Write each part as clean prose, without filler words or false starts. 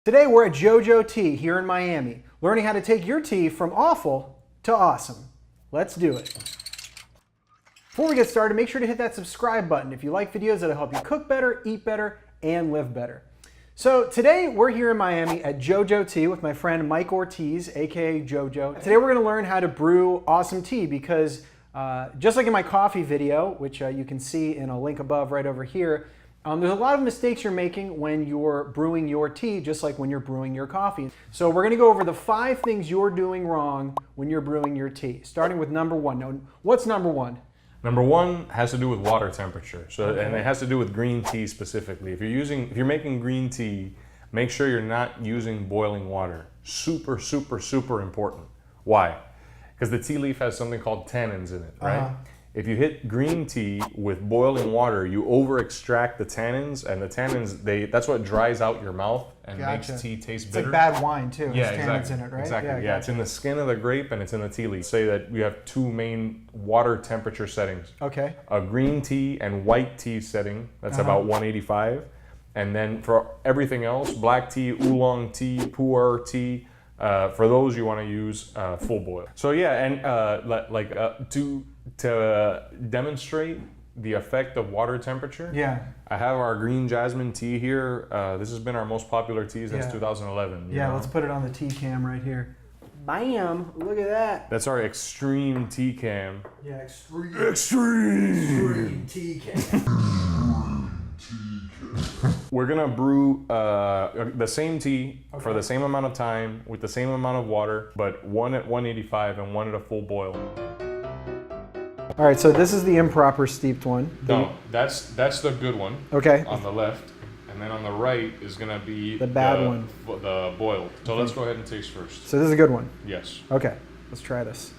Today we're at Jojo Tea here in Miami, learning how to take your tea from awful to awesome. Let's do it. Before we get started, make sure to hit that subscribe button if you like videos that'll help you cook better, eat better, and live better. So today we're here in Miami at Jojo Tea with my friend Mike Ortiz, aka Jojo. Today we're going to learn how to brew awesome tea because just like in my coffee video, which you can see in a link above right over here, there's a lot of mistakes you're making when you're brewing your tea, just like when you're brewing your coffee. So we're going to go over the 5 things you're doing wrong when you're brewing your tea, starting with number 1. Now, what's number 1? Number 1 has to do with water temperature. And it has to do with green tea specifically. If you're making green tea, make sure you're not using boiling water. Super, super, super important. Why? Because the tea leaf has something called tannins in it, right? If you hit green tea with boiling water, you over-extract the tannins, and the tannins, that's what dries out your mouth and makes tea taste bitter. It's like bad wine too. Yeah, It's tannins in it, right? Exactly. Yeah, it's in the skin of the grape and it's in the tea leaf. Say that we have 2 main water temperature settings. Okay. A green tea and white tea setting, that's about 185. And then for everything else, black tea, oolong tea, pu'er tea, for those you want to use full boil. So yeah, and to demonstrate the effect of water temperature, I have our green jasmine tea here. This has been our most popular tea since 2011. Yeah, let's put it on the tea cam right here. Bam! Look at that. That's our extreme tea cam. Yeah, extreme tea cam. We're gonna brew the same tea for the same amount of time with the same amount of water, but one at 185 and one at a full boil. All right, so this is the improper steeped one. No, that's the good one. Okay. On the left, and then on the right is gonna be the bad one. The boiled. So let's go ahead and taste first. So this is a good one. Yes. Okay, let's try this.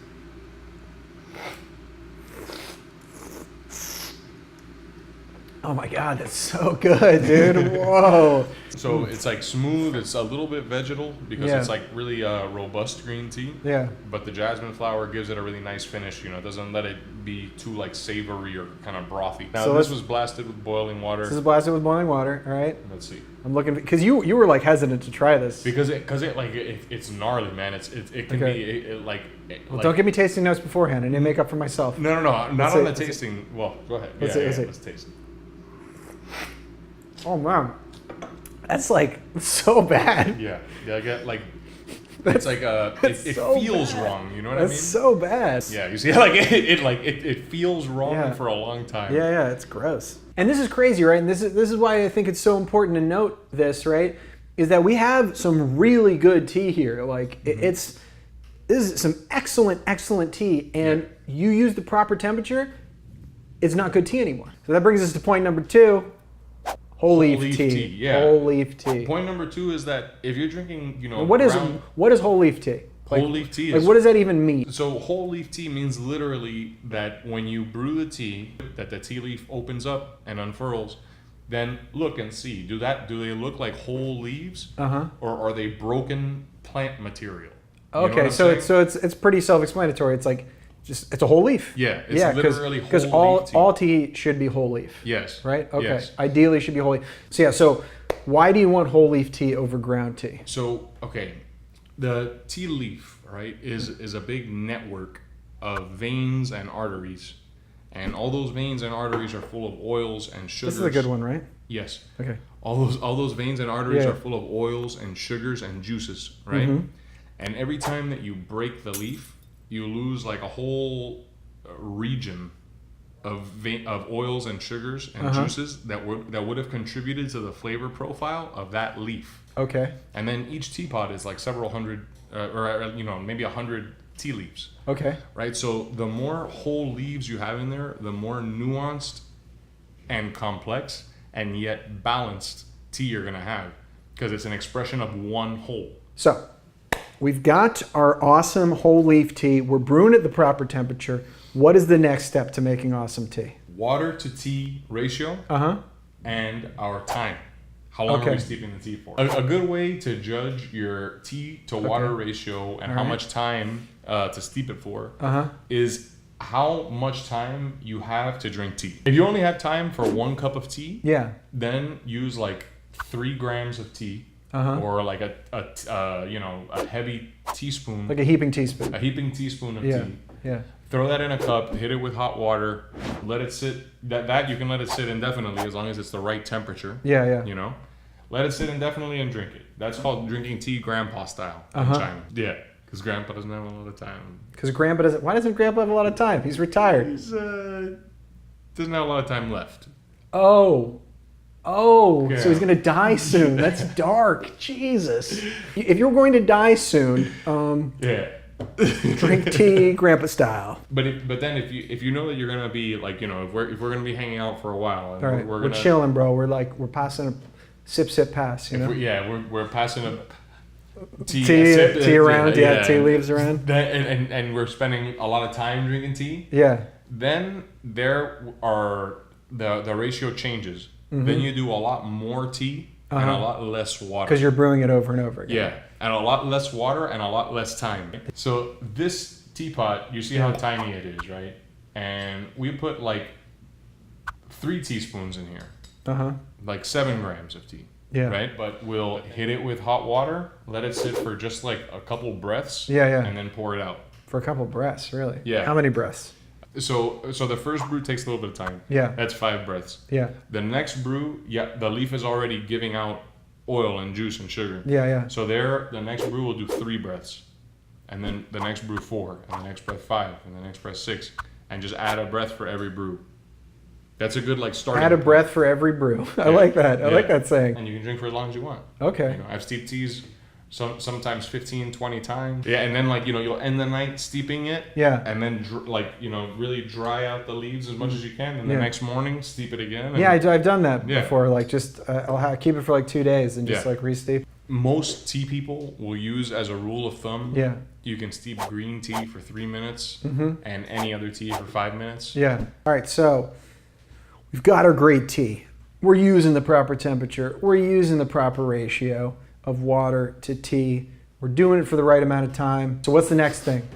Oh my God, that's so good, dude. Whoa. So it's like smooth, it's a little bit vegetal because it's like really robust green tea. Yeah. But the jasmine flower gives it a really nice finish, you know, it doesn't let it be too like savory or kind of brothy. Now so this was blasted with boiling water. This is blasted with boiling water, all right? Let's see. I'm looking, because you were like hesitant to try this. Because it's gnarly, man. It can be Well, don't give me tasting notes beforehand. I need to make up for myself. No, not on the tasting. Well, go ahead. Let's taste it. Oh man, that's like so bad. Yeah, I get like it's like it so feels bad. Wrong. You know what I mean? That's so bad. Yeah, you see, like it feels wrong for a long time. Yeah, it's gross. And this is crazy, right? And this is why I think it's so important to note this, right? Is that we have some really good tea here. Like this is some excellent tea, and you use the proper temperature, it's not good tea anymore. So that brings us to point number 2. Whole leaf tea. Yeah. Whole leaf tea. Point number 2 is that if you're drinking, you know, what is whole leaf tea? Whole leaf tea is, what does that even mean? So whole leaf tea means literally that when you brew the tea, that the tea leaf opens up and unfurls, then look and see. Do they look like whole leaves? Or are they broken plant material? Okay, so it's pretty self-explanatory. It's like it's a whole leaf. Yeah, it's literally whole leaf tea. Because all tea should be whole leaf. Yes. Right? Okay. Yes. Ideally should be whole leaf. So why do you want whole leaf tea over ground tea? So, okay, the tea leaf, right, is a big network of veins and arteries. And all those veins and arteries are full of oils and sugars. This is a good one, right? Yes. Okay. All those veins and arteries are full of oils and sugars and juices, right? And every time that you break the leaf, you lose like a whole region of oils and sugars and juices that would have contributed to the flavor profile of that leaf. Okay. And then each teapot is like several hundred, maybe 100 tea leaves. Okay. Right. So the more whole leaves you have in there, the more nuanced and complex and yet balanced tea you're gonna have, because it's an expression of one whole. So we've got our awesome whole leaf tea. We're brewing at the proper temperature. What is the next step to making awesome tea? Water to tea ratio and our time. How long are we steeping the tea for? A good way to judge your tea to water ratio and how much time to steep it for is how much time you have to drink tea. If you only have time for 1 cup of tea, then use like 3 grams of tea or like a heavy teaspoon, Like a heaping teaspoon. a heaping teaspoon of Yeah. tea. Yeah. Throw that in a cup, hit it with hot water, let it sit. That you can let it sit indefinitely as long as it's the right temperature. Yeah, yeah. You know, let it sit indefinitely and drink it. That's called drinking tea grandpa style in China. Yeah, because grandpa doesn't have a lot of time. Because Grandpa doesn't. Why doesn't Grandpa have a lot of time? He's retired. He's doesn't have a lot of time left. Oh. Yeah. So he's gonna die soon. That's dark. Jesus. If you're going to die soon, Yeah. drink tea Grandpa style. But then if you know that you're gonna be like, you know, if we're gonna be hanging out for a while, and All right, we're we're gonna chilling, bro. We're passing a sip pass. You know. we're passing a tea Tea around. Yeah, tea leaves around. And we're spending a lot of time drinking tea. Yeah. Then there are the ratio changes. Then you do a lot more tea and a lot less water. Because you're brewing it over and over again. Yeah, and a lot less water and a lot less time. So this teapot, you see how tiny it is, right? And we put like 3 teaspoons in here, like 7 grams of tea. Yeah. Right, but we'll hit it with hot water, let it sit for just like a couple breaths. Yeah. And then pour it out. For a couple breaths, really. Yeah. How many breaths? So the first brew takes a little bit of time. Yeah. That's 5 breaths. Yeah. The next brew, the leaf is already giving out oil and juice and sugar. Yeah. So the next brew will do 3 breaths, and then the next brew 4, and the next breath 5, and the next breath 6, and just add a breath for every brew. That's a good starting. Add a breath for every brew. I like that. I like that saying. And you can drink for as long as you want. Okay. You know, I've steeped teas sometimes 15, 20 times. Yeah, and then you'll end the night steeping it. Yeah. And then really dry out the leaves as much as you can, and the next morning steep it again. Yeah, I've done that before. Like just I'll keep it for like 2 days and just like re-steep. Most tea people will use as a rule of thumb. Yeah. You can steep green tea for 3 minutes and any other tea for 5 minutes. Yeah. All right. So we've got our great tea. We're using the proper temperature. We're using the proper ratio of water to tea. We're doing it for the right amount of time. So what's the next thing?